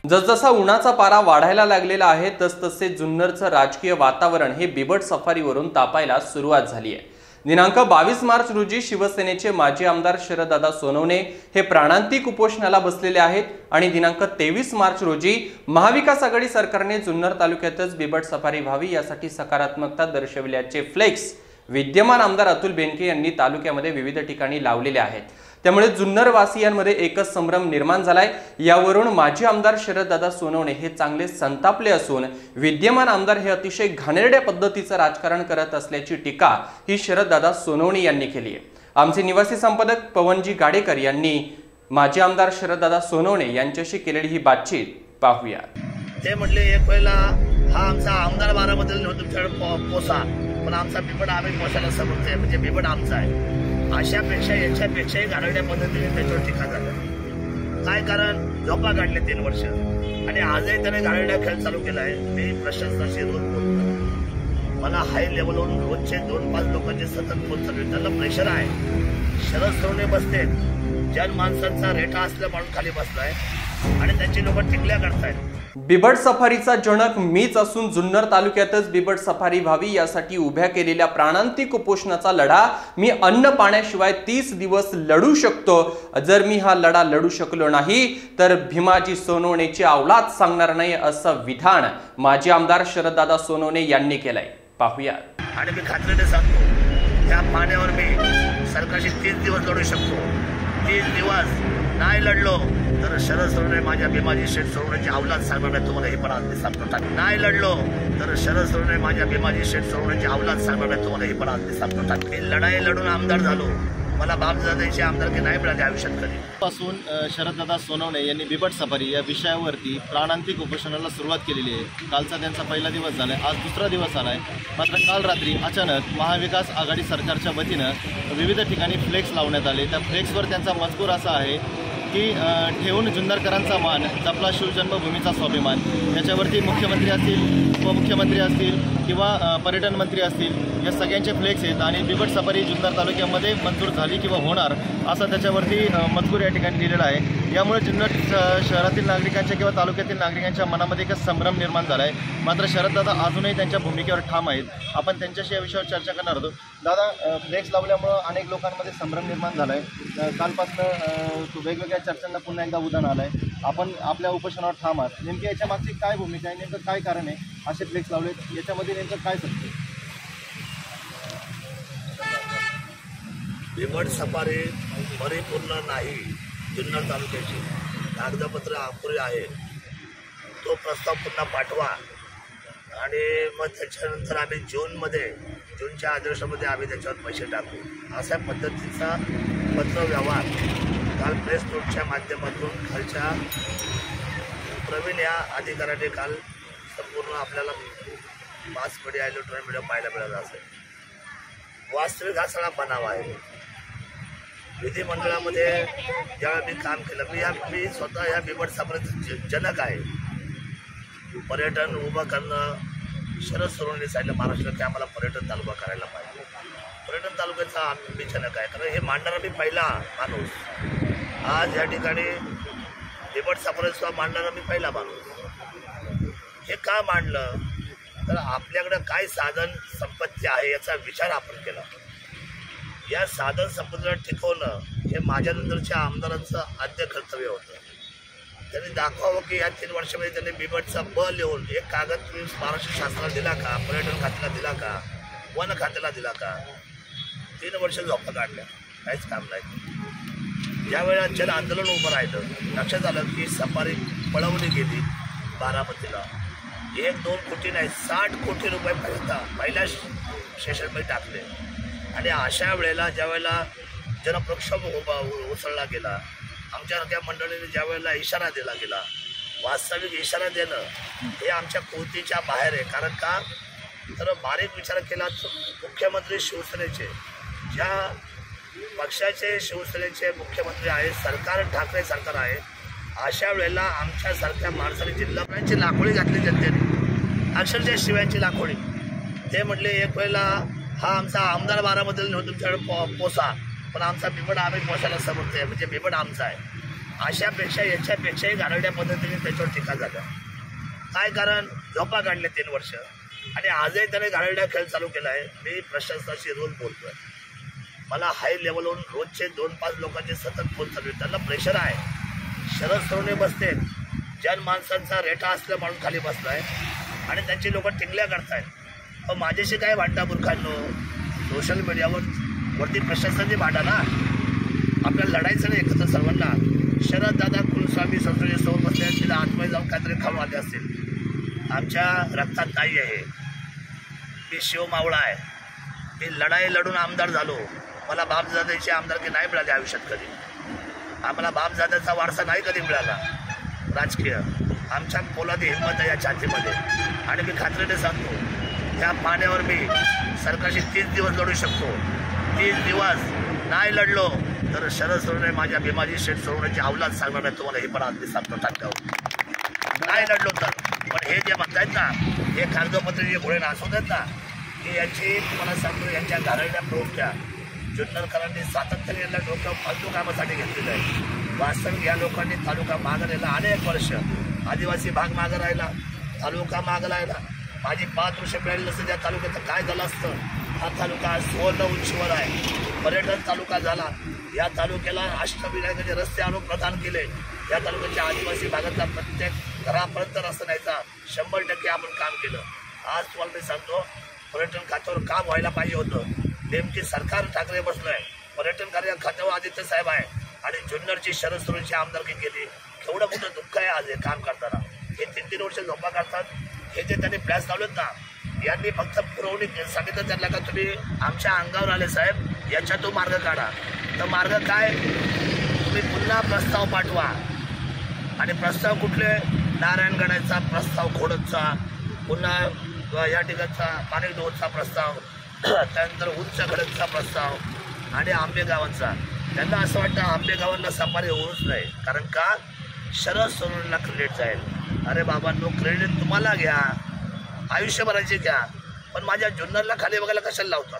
जसजसा उन्हाचा पारा वाढायला लागलेला आहे तसतसे जुन्नरचं राजकीय वातावरण हे बिबट सफारीवरून तापायला सुरुवात झाली आहे। दिनांक 22 मार्च रोजी शिवसेनेचे माजी आमदार शरददादा सोनवणे हे प्राणांतिक उपोषणाला बसलेले आहेत आणि दिनांक 23 मार्च रोजी महाविकास आघाडी सरकारने जुन्नर तालुक्यातच बिबट सफारी व्हावी यासाठी सकारात्मकता दर्शविल्याचे फ्लेक्स विद्यमान आमदार अतुल बेनके यांनी तालुक्यामध्ये विविध ठिकाणी लावलेले आहेत। त्यामुळे जुन्नर वासियांमध्ये एकच संभ्रम निर्माण झालाय। यावरून माजी आमदार शरददादा सोनवणे हे चांगले संतापले असून विद्यमान आमदार हे अतिशय घाणेरड्या पद्धतीचं राजकारण करत असल्याची टीका ही शरददादा सोनवणे यांनी केली आहे। आमचे निवासी संपादक पवनजी गाडेकर यांनी माजी आमदार शरददादा सोनवणे यांच्याशी केलेली ही बातचीत पाहूया। ते म्हटले एक वेळेला हा आमचा आमदार बारामतीला नव्हता तुमच्याकडे पोसा, पण आमचा बिबट आम्ही पोसायला समजतोय, म्हणजे बिबट आमचा आहे। अशापेक्षा याच्यापेक्षाही घाणेरड्या पद्धतीने त्याच्यावर टीका झाला। काय कारण? झोपा काढले 3 वर्ष आणि आजही त्याने घाणेरड्या खेळ चालू केला आहे। मी प्रशासनाशी रोज बोलतो, मला हाय लेवलवरून रोजचे 2-5 लोकांचे सतत फोन चालू, त्यांना प्रेशर आहे। शरद सोनवणे बसते, जनमानसांचा रेटा असल्या म्हणून खाली बसलाय आणि त्यांची लोक टिकल्या करतायत। बिबट सफारीचा जनक मीच असून जुन्नर तालुक्यातच बिबट सफारी व्हावी यासाठी उभ्या केलेल्या प्राणांतिक उपोषणाचा लढा मी अन्न पाण्याशिवाय 30 दिवस लढू शकतो। जर मी हा लढा लढू शकलो नाही तर भीमाजी सोनवणेची औलाद सांगणार नाही, असं विधान माजी आमदार शरददादा सोनवणे यांनी केलंय। पाहूया। आणि मी खात्रीने सांगतो, या पाण्यावर मी सरकारशी 30 दिवस लढू शकतो। 30 दिवस नाही लढलो तर शरद सोनवणे माझ्या भीमाजी शेठ सोनवणेची औलाद सांगणार नाही, तुम्हाला हे पण आज मी सांगतो। नाही लढलो तर शरद सोनवणे माझ्या भीमाजी शेठ सोनवणेची औलाद सांगणार नाही, तुम्हाला हे पण आज मी सांगतो। मी लढाई लढून आमदार झालो, मला बापजाद्याची आमदारकी नाही मिळाली आयुष्यात कधी। पासून शरददादा सोनवणे यांनी बिबट सफारी या विषयावरती प्राणांतिक उपोषणाला सुरुवात केलेली आहे। कालचा त्यांचा पहिला दिवस झाला आहे, आज दुसरा दिवस आला आहे। मात्र काल रात्री अचानक महाविकास आघाडी सरकारच्या वतीनं विविध ठिकाणी फ्लेक्स लावण्यात आले। त्या फ्लेक्सवर त्यांचा मजकूर असा आहे की ठेवून जुन्नरकरांचा मान, जपला शिवजन्मभूमीचा स्वाभिमान। याच्यावरती मुख्यमंत्री असतील, उपमुख्यमंत्री असतील किंवा पर्यटन मंत्री असतील, या सगळ्यांचे फ्लेक्स आहेत आणि बिबट सफारी जुन्नर तालुक्यामध्ये मंजूर झाली किंवा होणार असं त्याच्यावरती मजकूर या ठिकाणी लिहिलेला आहे। यामुळे जुन्नर शहरातील नागरिकांच्या किंवा तालुक्यातील नागरिकांच्या मनामध्ये एक संभ्रम निर्माण झाला आहे। मात्र शरददादा अजूनही त्यांच्या भूमिकेवर ठाम आहेत। आपण त्यांच्याशी या विषयावर चर्चा करणार होतो। दादा, फ्लेक्स लावल्यामुळं अनेक लोकांमध्ये संभ्रम निर्माण झाला आहे। कालपासून वेगवेगळ्या चर्चांना पुन्हा एकदा उधाण आलं आहे। आपण आपल्या उपोषणावर ठाम आहात, नेमकी याच्या मागची काय भूमिका आहे, नेमकं काय कारण आहे असे फ्लेक्स लावले, याच्यामध्ये नेमकं काय सत्य? बिबट सफारी परिपूर्ण नाही, जुन्नर तालुक्याची कागदपत्र अपुरी आहे, तो प्रस्ताव पुन्हा पाठवा आणि मग त्याच्यानंतर आम्ही जूनच्या अधिवेशनामध्ये आम्ही त्याच्यावर पैसे टाकू, अशा पद्धतीचा पत्रव्यवहार काल प्रेस नोटच्या माध्यमातून खालच्या प्रवीण या अधिकाऱ्याने काल संपूर्ण आपल्याला मास मीडिया, इलेक्ट्रॉनिक मीडिया पाहायला मिळालं असेल। वास्तविक हा सगळा बनावा आहे। विधिमंडळामध्ये ज्यावेळी मी काम केलं, मी स्वतः या बिबट सफारीचे जनक आहे। पर्यटन उभं करणं शरद सोनवणे सांगितलं महाराष्ट्रात की आम्हाला पर्यटन तालुका करायला पाहिजे। पर्यटन तालुक्याचा आम्ही जनक आहे, कारण हे मांडणारा मी पहिला माणूस। आज या ठिकाणी बिबट सफारीचा मांडणारा मी पहिला माणूस। हे का मांडलं तर आपल्याकडं काय साधन संपत्ती आहे याचा विचार आपण केला। या साधन संपत्तीला टिकवणं हे माझ्यानंतरच्या आमदारांचं आद्य कर्तव्य होतं। त्यांनी दाखवावं की या 3 वर्षामध्ये त्यांनी बिबटचा ब लिहून एक कागद तुम्ही महाराष्ट्र शासनाला दिला का, पर्यटन खात्याला दिला का, वन खात्याला दिला का? 3 वर्ष झोपा काढल्या, काहीच काम नाही। ज्यावेळेला जन आंदोलन उभं राहिलं, लक्षात आलं की सफारी पळवली गेली बारामतीला। 1-2 कोटी नाही, 60 कोटी रुपये पहिल्या सेशनमध्ये टाकले। आणि अशा वेळेला ज्यावेळेला जनप्रक्षोभ उसळला गेला, आमच्यासारख्या मंडळीने ज्यावेळेला इशारा दिला गेला, वास्तविक इशारा देणं हे आमच्या कृतीच्या बाहेर आहे। कारण का तर बारीक विचार केला तर मुख्यमंत्री शिवसेनेचे, ज्या पक्षाचे शिवसेनेचे मुख्यमंत्री आहेत, सरकार ठाकरे सरकार आहे, अशा वेळेला आमच्यासारख्या माणसाने जिल्हाची लाखोळी घातली जनतेने, अक्षरशः शिव्यांची लाखोळी। ते म्हटले एक वेळेला हा आमचा आमदार बारामतीला नव्हता तुमच्याकडे पोसा, पण आमचा बिबट आम्ही पोसायला समजतोय, म्हणजे बिबट आमचा आहे। अशापेक्षा याच्यापेक्षाही गारड्या पद्धतीने त्याच्यावर टीका झाल्या. काय कारण? झोपा काढले 3 वर्ष आणि आजही त्याने गारड्या खेळ चालू केला आहे. मी प्रशासनाशी रोज बोलतोय. मला हाय लेवलवरून रोजचे 2-5 लोकांचे सतत फोन चालू आहेत. त्यांना प्रेशर आहे. शरद सोनवणे बसते, जनमानसांचा रेटा असलं म्हणून खाली बसलाय आणि त्यांची लोक टिंगल्या करतायत. मग माझ्याशी काय भांडा मूर्खांनो? सोशल मीडियावरती प्रशासनाची भांडा ना. आपल्याला लढायचं नाही एकत्र सर्वांना. शरद दादा कुलस्वामी संसदेसमोर बसले, तिला आतमध्ये जाऊन काहीतरी खाऊन आले असतील. आमच्या रक्तात नाही आहे. मी शिवमावळा आहे. मी लढाई लढून आमदार झालो. मला बापजाद्याची आमदारकी नाही मिळाली आयुष्यात कधी. आम्हाला बापजाद्याचा वारसा नाही कधी मिळाला राजकीय. आमच्या पोलादी हिंमत आहे या छातीमध्ये आणि मी खात्रीने सांगतो, त्या पाण्यावर मी सरकारशी 30 दिवस लढू शकतो. 30 दिवस नाही लढलो तर शरद सोनवणे माझ्या भीमाजी शेठ सोनवण्याची अवलाद सांगणार आहे तुम्हाला. हे पण आज मी सांगतो टाक्यावर. नाही लढलो तर. पण हे जे म्हणतायत ना, हे कागदपत्र जे घोडे नाचवतात ना, की यांची तुम्हाला सांगतो, यांच्या घालवल्या प्रवृत्त्या जुन्नरकरांनी सातत्याने यांना डोक्यावर फालतू कामासाठी घेतलेलं आहे. वास्तविक या लोकांनी तालुका मागं राहिला अनेक वर्ष. आदिवासी भाग मागं राहिला, तालुका मागं राहिला. माझी 5 वर्ष मिळाली नसतं त्या तालुक्याचं काय झालं असतं? हा तालुका सुवर्ण उंचीवर आहे. पर्यटन तालुका झाला. या तालुक्याला अष्टविनायकाचे रस्ते आणून प्रदान केले. या तालुक्याच्या आदिवासी भागातला प्रत्येक घरापर्यंत रस्ता न्यायचा 100% आपण काम केलं. आज तुम्हाला मी सांगतो, पर्यटन खात्यावर काम व्हायला पाहिजे होतं. नेमकी सरकार ठाकरे बसलं आहे. पर्यटन कार्य खात्यावर आदित्य साहेब आहे आणि जुन्नरची शरद सोनवणेची आमदारकी केली. केवढं मोठं दुःख आहे आज हे काम करताना. हे 3-3 वर्ष झोपा काढतात. हे जे त्यांनी प्लॅस लावलेत ना, यांनी फक्त पुरवणी सांगितलं त्यांना का तुम्ही आमच्या अंगावर आले साहेब, याच्यातून मार्ग काढा. तर मार्ग काय? तुम्ही पुन्हा प्रस्ताव पाठवा. आणि प्रस्ताव कुठले? नारायणगडाचा प्रस्ताव, खोडदचा, पुन्हा या ठिकाणचा पाणीडोहचा प्रस्ताव, त्यानंतर उंच खडकचा प्रस्ताव आणि आंबेगावांचा. त्यांना असं वाटतं आंबेगावांना सफारी होऊच नाही. कारण का? शरद सोनवणेला क्रेडिट जाईल. अरे बाबांनो, क्रेडिट तुम्हाला घ्या, आयुष्यभराची घ्या, पण माझ्या जुन्नरला खाली बघायला कशाला लावता?